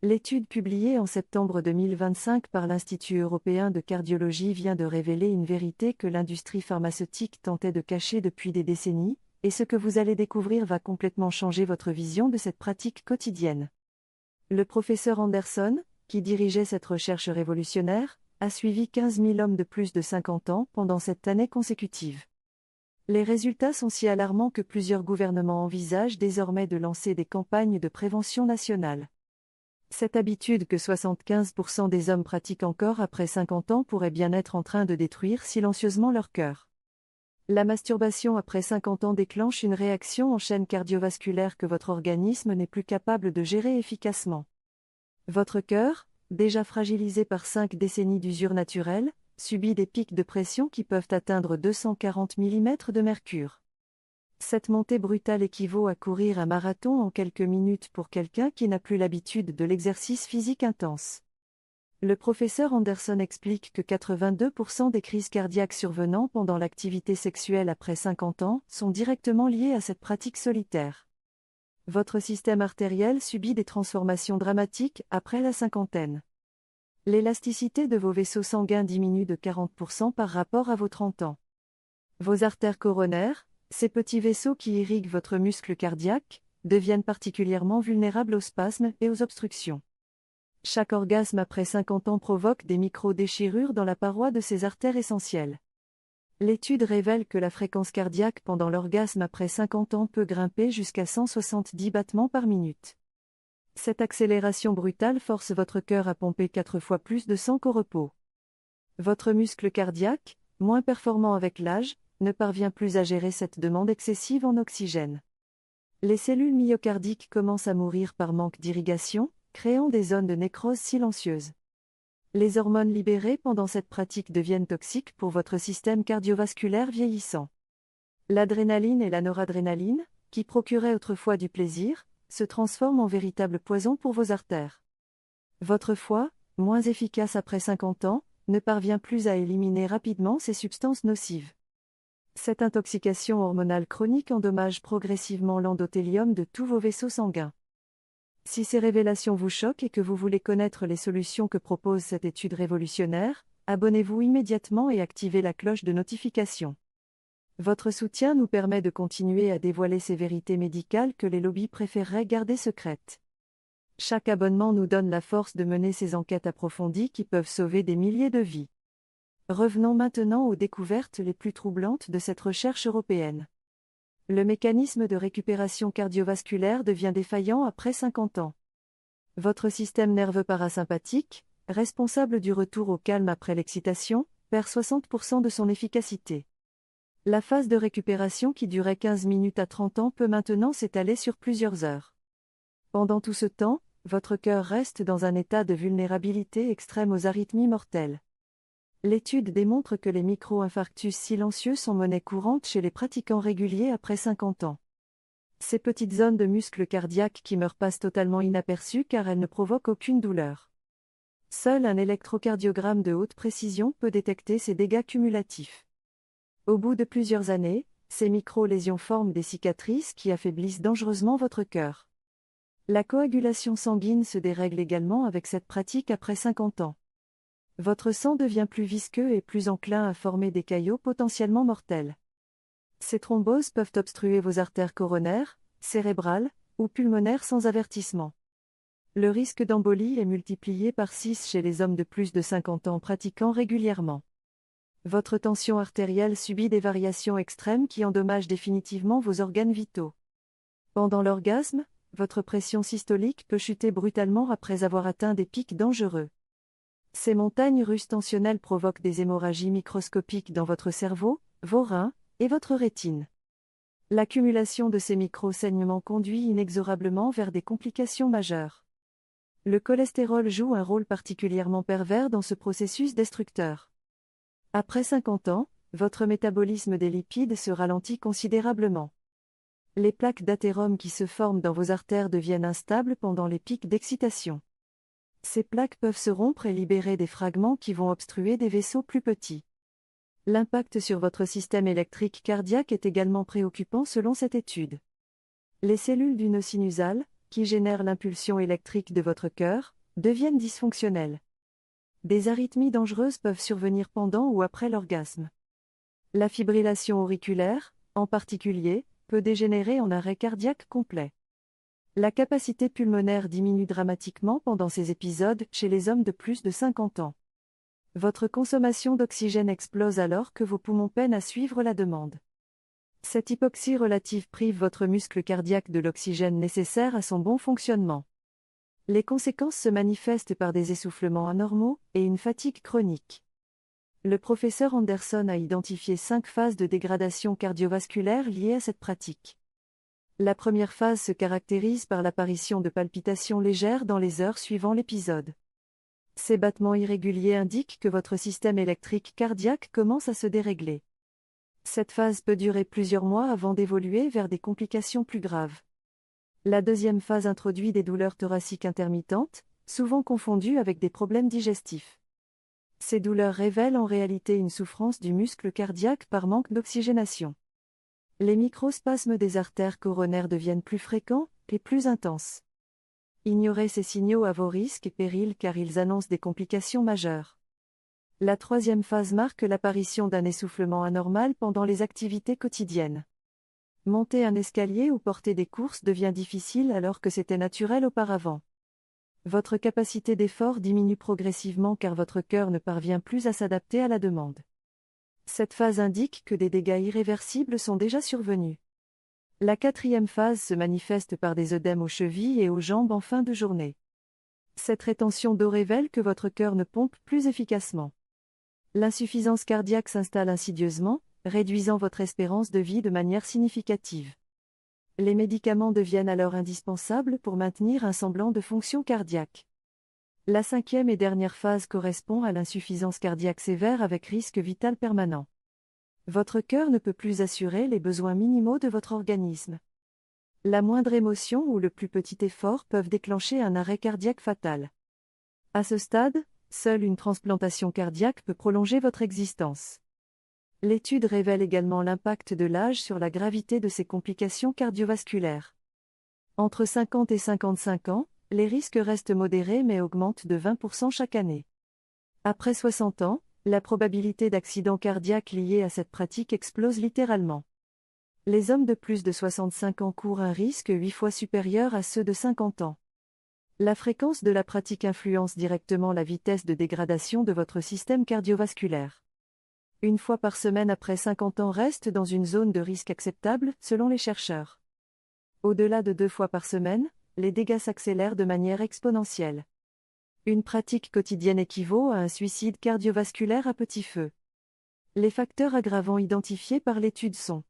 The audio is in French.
L'étude publiée en septembre 2025 par l'Institut européen de cardiologie vient de révéler une vérité que l'industrie pharmaceutique tentait de cacher depuis des décennies, et ce que vous allez découvrir va complètement changer votre vision de cette pratique quotidienne. Le professeur Anderson, qui dirigeait cette recherche révolutionnaire, a suivi 15 000 hommes de plus de 50 ans pendant cette année consécutive. Les résultats sont si alarmants que plusieurs gouvernements envisagent désormais de lancer des campagnes de prévention nationale. Cette habitude que 75% des hommes pratiquent encore après 50 ans pourrait bien être en train de détruire silencieusement leur cœur. La masturbation après 50 ans déclenche une réaction en chaîne cardiovasculaire que votre organisme n'est plus capable de gérer efficacement. Votre cœur, déjà fragilisé par 5 décennies d'usure naturelle, subit des pics de pression qui peuvent atteindre 240 mm de mercure. Cette montée brutale équivaut à courir un marathon en quelques minutes pour quelqu'un qui n'a plus l'habitude de l'exercice physique intense. Le professeur Anderson explique que 82% des crises cardiaques survenant pendant l'activité sexuelle après 50 ans sont directement liées à cette pratique solitaire. Votre système artériel subit des transformations dramatiques après la cinquantaine. L'élasticité de vos vaisseaux sanguins diminue de 40% par rapport à vos 30 ans. Vos artères coronaires, ces petits vaisseaux qui irriguent votre muscle cardiaque, deviennent particulièrement vulnérables aux spasmes et aux obstructions. Chaque orgasme après 50 ans provoque des micro-déchirures dans la paroi de ces artères essentielles. L'étude révèle que la fréquence cardiaque pendant l'orgasme après 50 ans peut grimper jusqu'à 170 battements par minute. Cette accélération brutale force votre cœur à pomper 4 fois plus de sang qu'au repos. Votre muscle cardiaque, moins performant avec l'âge, ne parvient plus à gérer cette demande excessive en oxygène. Les cellules myocardiques commencent à mourir par manque d'irrigation, créant des zones de nécrose silencieuse. Les hormones libérées pendant cette pratique deviennent toxiques pour votre système cardiovasculaire vieillissant. L'adrénaline et la noradrénaline, qui procuraient autrefois du plaisir, se transforment en véritable poison pour vos artères. Votre foie, moins efficace après 50 ans, ne parvient plus à éliminer rapidement ces substances nocives. Cette intoxication hormonale chronique endommage progressivement l'endothélium de tous vos vaisseaux sanguins. Si ces révélations vous choquent et que vous voulez connaître les solutions que propose cette étude révolutionnaire, abonnez-vous immédiatement et activez la cloche de notification. Votre soutien nous permet de continuer à dévoiler ces vérités médicales que les lobbies préféreraient garder secrètes. Chaque abonnement nous donne la force de mener ces enquêtes approfondies qui peuvent sauver des milliers de vies. Revenons maintenant aux découvertes les plus troublantes de cette recherche européenne. Le mécanisme de récupération cardiovasculaire devient défaillant après 50 ans. Votre système nerveux parasympathique, responsable du retour au calme après l'excitation, perd 60% de son efficacité. La phase de récupération qui durait 15 minutes à 30 ans peut maintenant s'étaler sur plusieurs heures. Pendant tout ce temps, votre cœur reste dans un état de vulnérabilité extrême aux arythmies mortelles. L'étude démontre que les micro-infarctus silencieux sont monnaie courante chez les pratiquants réguliers après 50 ans. Ces petites zones de muscles cardiaques qui meurent passent totalement inaperçues car elles ne provoquent aucune douleur. Seul un électrocardiogramme de haute précision peut détecter ces dégâts cumulatifs. Au bout de plusieurs années, ces micro-lésions forment des cicatrices qui affaiblissent dangereusement votre cœur. La coagulation sanguine se dérègle également avec cette pratique après 50 ans. Votre sang devient plus visqueux et plus enclin à former des caillots potentiellement mortels. Ces thromboses peuvent obstruer vos artères coronaires, cérébrales ou pulmonaires sans avertissement. Le risque d'embolie est multiplié par 6 chez les hommes de plus de 50 ans pratiquant régulièrement. Votre tension artérielle subit des variations extrêmes qui endommagent définitivement vos organes vitaux. Pendant l'orgasme, votre pression systolique peut chuter brutalement après avoir atteint des pics dangereux. Ces montagnes russes tensionnelles provoquent des hémorragies microscopiques dans votre cerveau, vos reins et votre rétine. L'accumulation de ces micro-saignements conduit inexorablement vers des complications majeures. Le cholestérol joue un rôle particulièrement pervers dans ce processus destructeur. Après 50 ans, votre métabolisme des lipides se ralentit considérablement. Les plaques d'athérome qui se forment dans vos artères deviennent instables pendant les pics d'excitation. Ces plaques peuvent se rompre et libérer des fragments qui vont obstruer des vaisseaux plus petits. L'impact sur votre système électrique cardiaque est également préoccupant selon cette étude. Les cellules du nœud sinusal, qui génèrent l'impulsion électrique de votre cœur, deviennent dysfonctionnelles. Des arythmies dangereuses peuvent survenir pendant ou après l'orgasme. La fibrillation auriculaire, en particulier, peut dégénérer en arrêt cardiaque complet. La capacité pulmonaire diminue dramatiquement pendant ces épisodes chez les hommes de plus de 50 ans. Votre consommation d'oxygène explose alors que vos poumons peinent à suivre la demande. Cette hypoxie relative prive votre muscle cardiaque de l'oxygène nécessaire à son bon fonctionnement. Les conséquences se manifestent par des essoufflements anormaux et une fatigue chronique. Le professeur Anderson a identifié 5 phases de dégradation cardiovasculaire liées à cette pratique. La première phase se caractérise par l'apparition de palpitations légères dans les heures suivant l'épisode. Ces battements irréguliers indiquent que votre système électrique cardiaque commence à se dérégler. Cette phase peut durer plusieurs mois avant d'évoluer vers des complications plus graves. La deuxième phase introduit des douleurs thoraciques intermittentes, souvent confondues avec des problèmes digestifs. Ces douleurs révèlent en réalité une souffrance du muscle cardiaque par manque d'oxygénation. Les microspasmes des artères coronaires deviennent plus fréquents et plus intenses. Ignorez ces signaux à vos risques et périls car ils annoncent des complications majeures. La troisième phase marque l'apparition d'un essoufflement anormal pendant les activités quotidiennes. Monter un escalier ou porter des courses devient difficile alors que c'était naturel auparavant. Votre capacité d'effort diminue progressivement car votre cœur ne parvient plus à s'adapter à la demande. Cette phase indique que des dégâts irréversibles sont déjà survenus. La quatrième phase se manifeste par des œdèmes aux chevilles et aux jambes en fin de journée. Cette rétention d'eau révèle que votre cœur ne pompe plus efficacement. L'insuffisance cardiaque s'installe insidieusement, réduisant votre espérance de vie de manière significative. Les médicaments deviennent alors indispensables pour maintenir un semblant de fonction cardiaque. La cinquième et dernière phase correspond à l'insuffisance cardiaque sévère avec risque vital permanent. Votre cœur ne peut plus assurer les besoins minimaux de votre organisme. La moindre émotion ou le plus petit effort peuvent déclencher un arrêt cardiaque fatal. À ce stade, seule une transplantation cardiaque peut prolonger votre existence. L'étude révèle également l'impact de l'âge sur la gravité de ces complications cardiovasculaires. Entre 50 et 55 ans, les risques restent modérés mais augmentent de 20% chaque année. Après 60 ans, la probabilité d'accident cardiaque lié à cette pratique explose littéralement. Les hommes de plus de 65 ans courent un risque 8 fois supérieur à ceux de 50 ans. La fréquence de la pratique influence directement la vitesse de dégradation de votre système cardiovasculaire. 1 fois par semaine après 50 ans reste dans une zone de risque acceptable, selon les chercheurs. Au-delà de 2 fois par semaine, les dégâts s'accélèrent de manière exponentielle. Une pratique quotidienne équivaut à un suicide cardiovasculaire à petit feu. Les facteurs aggravants identifiés par l'étude sont